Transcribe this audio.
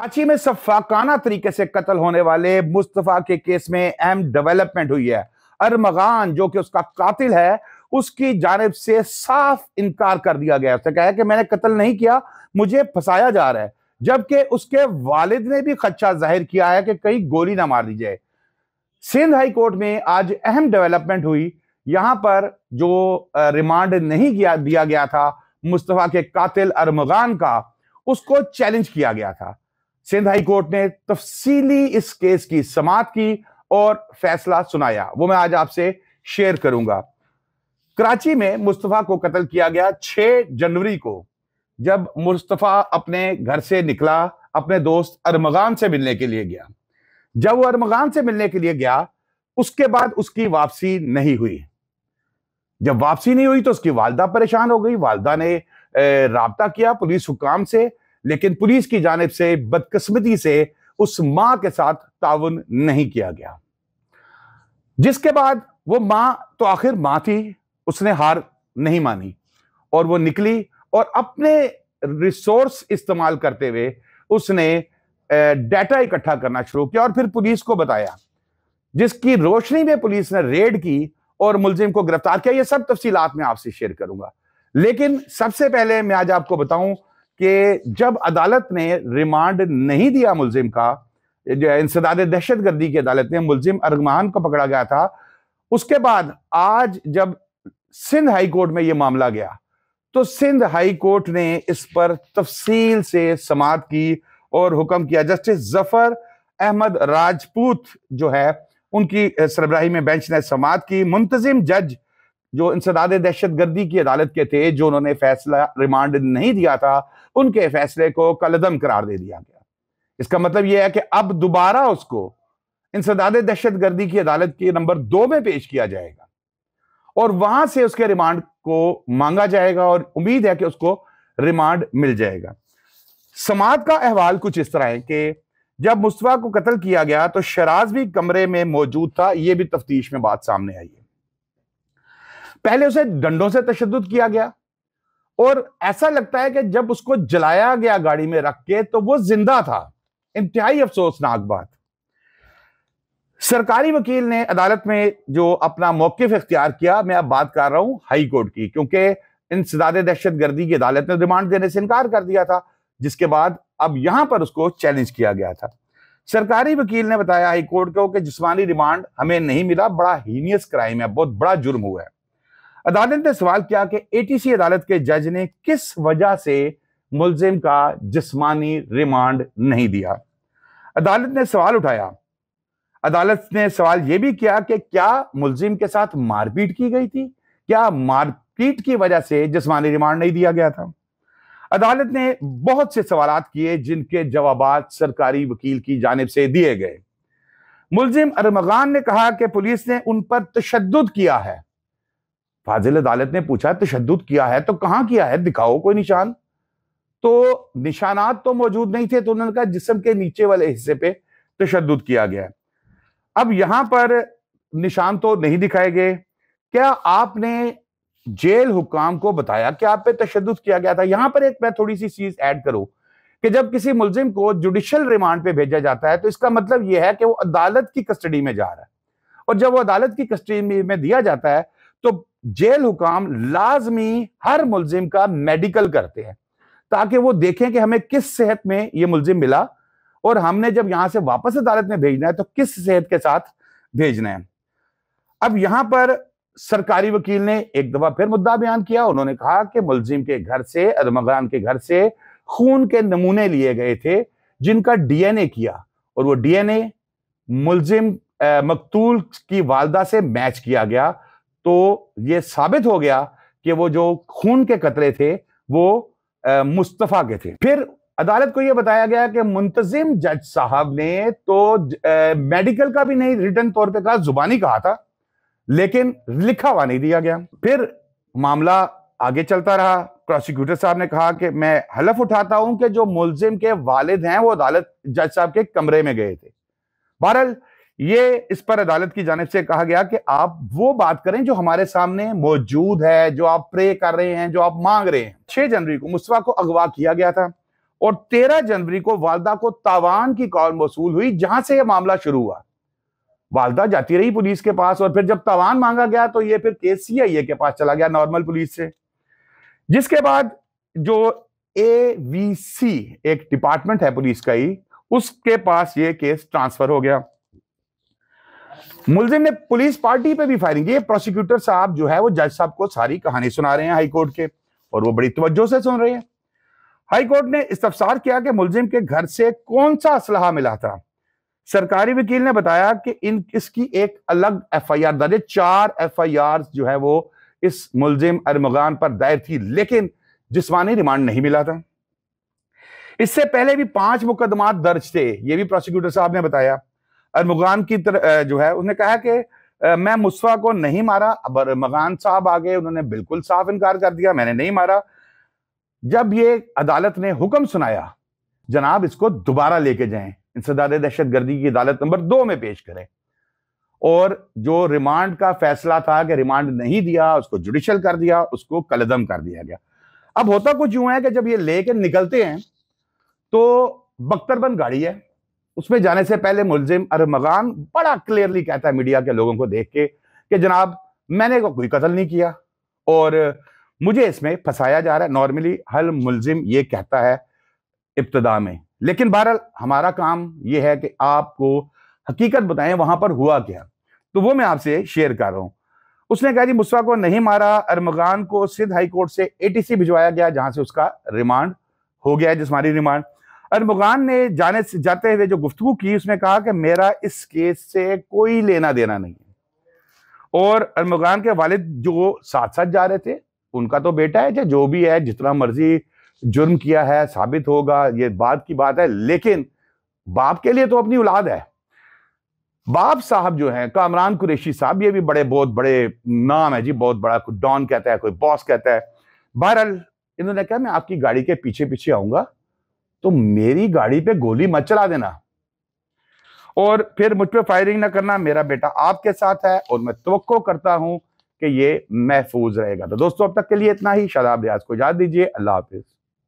कराची में सफाकाना तरीके से कत्ल होने वाले मुस्तफा के केस में अहम डेवलपमेंट हुई है। अरमगान जो कि उसका कातिल है, उसकी जानिब से साफ इनकार कर दिया गया। उसने कहा है कि मैंने कत्ल नहीं किया, मुझे फंसाया जा रहा है। जबकि उसके वालिद ने भी खदशा जाहिर किया है कि कहीं गोली ना मार दी जाए। सिंध हाई कोर्ट में आज अहम डेवलपमेंट हुई। यहां पर जो रिमांड नहीं दिया गया था मुस्तफा के कातिल अरमगान का, उसको चैलेंज किया गया था। सिंध हाई कोर्ट ने तफसीली इस केस की समाअत की और फैसला सुनाया, वो मैं आज आपसे शेयर करूंगा। कराची में मुस्तफा को कत्ल किया गया 6 जनवरी को, जब मुस्तफा अपने घर से निकला, अपने दोस्त अरमगान से मिलने के लिए गया। जब वो अरमगान से मिलने के लिए गया, उसके बाद उसकी वापसी नहीं हुई। जब वापसी नहीं हुई तो उसकी वालदा परेशान हो गई। वालदा ने राब्ता किया पुलिस हुकाम से, लेकिन पुलिस की जानिब से बदकिस्मती से उस मां के साथ ताउन नहीं किया गया। जिसके बाद वो मां तो आखिर मां थी, उसने हार नहीं मानी और वो निकली और अपने रिसोर्स इस्तेमाल करते हुए उसने डाटा इकट्ठा करना शुरू किया और फिर पुलिस को बताया, जिसकी रोशनी में पुलिस ने रेड की और मुलजिम को गिरफ्तार किया। ये सब तफसीलात मैं आपसे शेयर करूंगा, लेकिन सबसे पहले मैं आज आपको बताऊं कि जब अदालत ने रिमांड नहीं दिया मुलजिम का, इंसदाद दहशतगर्दी की अदालत ने मुलजिम अरमगान को पकड़ा गया था, उसके बाद आज जब सिंध हाई कोर्ट में यह मामला गया तो सिंध हाई कोर्ट ने इस पर तफसील से समाअत की और हुक्म किया। जस्टिस जफर अहमद राजपूत जो है, उनकी सरबराही में बेंच ने समाअत की। मुंतजिम जज जो इंसदाद दहशतगर्दी की अदालत के थे, जो उन्होंने फैसला रिमांड नहीं दिया था, उनके फैसले को कलअदम करार दे दिया गया। इसका मतलब यह है कि अब दोबारा उसको इंसदाद दहशतगर्दी की अदालत के नंबर 2 में पेश किया जाएगा और वहां से उसके रिमांड को मांगा जाएगा और उम्मीद है कि उसको रिमांड मिल जाएगा। समाअत का अहवाल कुछ इस तरह है कि जब मुस्तफा को कत्ल किया गया तो शराज भी कमरे में मौजूद था। यह भी तफ्तीश में बात सामने आई है। पहले उसे डंडों से तशद्दुद किया गया और ऐसा लगता है कि जब उसको जलाया गया गाड़ी में रख के तो वो जिंदा था। इंतहाई अफसोसनाक बात। सरकारी वकील ने अदालत में जो अपना मौकिफ इख्तियार किया, मैं अब बात कर रहा हूं हाई कोर्ट की, क्योंकि इंसदाद दहशतगर्दी की अदालत ने रिमांड देने से इनकार कर दिया था, जिसके बाद अब यहां पर उसको चैलेंज किया गया था। सरकारी वकील ने बताया हाई कोर्ट को कि जिस्मानी रिमांड हमें नहीं मिला, बड़ा हीनियस क्राइम है, बहुत बड़ा जुर्म हुआ है। अदालत ने सवाल किया कि एटीसी अदालत के जज ने किस वजह से मुलजिम का जिस्मानी रिमांड नहीं दिया। अदालत ने सवाल उठाया। अदालत ने सवाल यह भी किया कि क्या मुलजिम के साथ मारपीट की गई थी, क्या मारपीट की वजह से जिस्मानी रिमांड नहीं दिया गया था। अदालत ने बहुत से सवालात किए, जिनके जवाबात सरकारी वकील की जानिब से दिए गए। मुलजिम अरमगान ने कहा कि पुलिस ने उन पर तशद्दुद किया है। फाजिल अदालत ने पूछा तशद्दुद किया है तो कहां किया है, दिखाओ कोई निशान। तो निशानात तो मौजूद नहीं थे, तो उन्होंने कहा जिस्म के नीचे वाले हिस्से पे तशद्दुद किया गया। अब यहां पर निशान तो नहीं दिखाए गए। क्या आपने जेल हुकाम को बताया कि आप पे तशद्दुद किया गया था? यहां पर एक मैं थोड़ी सी चीज ऐड करूं कि जब किसी मुलजिम को जुडिशियल रिमांड पे भेजा जाता है तो इसका मतलब यह है कि वो अदालत की कस्टडी में जा रहा है, और जब वो अदालत की कस्टडी में दिया जाता है तो जेल हुकाम लाजमी हर मुलजिम का मेडिकल करते हैं, ताकि वो देखें कि हमें किस सेहत में ये मुलजिम मिला और हमने जब यहां से वापस अदालत में भेजना है तो किस सेहत के साथ भेजना है। अब यहां पर सरकारी वकील ने एक दफा फिर मुद्दा बयान किया। उन्होंने कहा कि मुलजिम के घर से, अरमगान के घर से खून के नमूने लिए गए थे, जिनका डीएनए किया, और वो डीएनए मुलजिम मकतूल की वालदा से मैच किया गया। तो ये साबित हो गया कि वो जो खून के कतरे थे वो मुस्तफा के थे। फिर अदालत को यह बताया गया कि मुंतजिम जज साहब ने तो मेडिकल का भी नहीं, रिटन तौर पे कहा, जुबानी कहा था, लेकिन लिखा हुआ नहीं दिया गया। फिर मामला आगे चलता रहा। प्रोसिक्यूटर साहब ने कहा कि मैं हलफ उठाता हूं कि जो मुलजिम के वालिद हैं वो अदालत जज साहब के कमरे में गए थे। बहरहाल ये इस पर अदालत की जानिब से कहा गया कि आप वो बात करें जो हमारे सामने मौजूद है, जो आप प्रे कर रहे हैं, जो आप मांग रहे हैं। 6 जनवरी को मुस्तफा को अगवा किया गया था और 13 जनवरी को वालदा को तावान की कॉल मौसूल हुई, जहां से यह मामला शुरू हुआ। वालदा जाती रही पुलिस के पास और फिर जब तावान मांगा गया तो यह फिर केस सीआईए के पास चला गया, नॉर्मल पुलिस से। जिसके बाद जो एवीसी एक डिपार्टमेंट है पुलिस का ही, उसके पास ये केस ट्रांसफर हो गया। मुलजिम ने पुलिस पार्टी पे भी फायरिंग की। प्रोसिक्यूटर साहब जो है वो जज साहब को सारी कहानी सुना रहे हैं हाई कोर्ट के, और वो बड़ी तवज्जो से सुन रहे हैं। हाई कोर्ट ने इस्तफसार किया कि मुलजिम के घर से कौन सा असलहा मिला था। सरकारी वकील ने बताया कि इसकी एक अलग एफआईआर दर्ज है, 4 एफआईआर जो है वो इस मुलजिम अरमगान पर दायर थी, लेकिन जिस्मानी रिमांड नहीं मिला था। इससे पहले भी 5 मुकदमात दर्ज थे, ये भी प्रोसिक्यूटर साहब ने बताया। अरमगान की जो है उसने कहा कि मैं मुस्तफा को नहीं मारा। अब अरमगान साहब आ गए, उन्होंने बिल्कुल साफ इनकार कर दिया, मैंने नहीं मारा। जब ये अदालत ने हुक्म सुनाया, जनाब इसको दोबारा लेके जाएं, इंसदाद दहशतगर्दी की अदालत नंबर 2 में पेश करें, और जो रिमांड का फैसला था कि रिमांड नहीं दिया, उसको जुडिशल कर दिया, उसको कलदम कर दिया गया। अब होता कुछ यूं है कि जब ये लेके निकलते हैं तो बख्तरबंद गाड़ी है, उसमें जाने से पहले मुलजिम अरमगान बड़ा क्लियरली कहता है मीडिया के लोगों को देख के कि जनाब मैंने कोई कत्ल नहीं किया और मुझे इसमें फंसाया जा रहा है। नॉर्मली हर मुलजिम ये कहता है इब्तदा में, लेकिन बहरहाल हमारा काम ये है कि आपको हकीकत बताएं वहां पर हुआ क्या, तो वो मैं आपसे शेयर कर रहा हूं। उसने कहा जी मुस्तफा को नहीं मारा। अरमगान को सिंध हाई कोर्ट से एटीसी भिजवाया गया, जहां से उसका रिमांड हो गया, जिस्मानी रिमांड। अरमगान ने जाते हुए जो गुफ्तगू की, उसने कहा कि मेरा इस केस से कोई लेना देना नहीं है। और अरमगान के वालिद जो साथ साथ जा रहे थे, उनका तो बेटा है, जो भी है जितना मर्जी जुर्म किया है साबित होगा, ये बात की बात है, लेकिन बाप के लिए तो अपनी औलाद है। बाप साहब जो है कामरान कुरैशी साहब, ये भी बहुत बड़े नाम है जी, बहुत बड़ा, कोई डॉन कहता है, कोई बॉस कहता है। बहरहाल इन्होंने कहा मैं आपकी गाड़ी के पीछे पीछे आऊंगा, तो मेरी गाड़ी पे गोली मत चला देना और फिर मुझ पे फायरिंग ना करना, मेरा बेटा आपके साथ है और मैं तवक्को करता हूं कि ये महफूज रहेगा। तो दोस्तों अब तक के लिए इतना ही। शादाब रियाज को इजाजत दीजिए। अल्लाह हाफिज।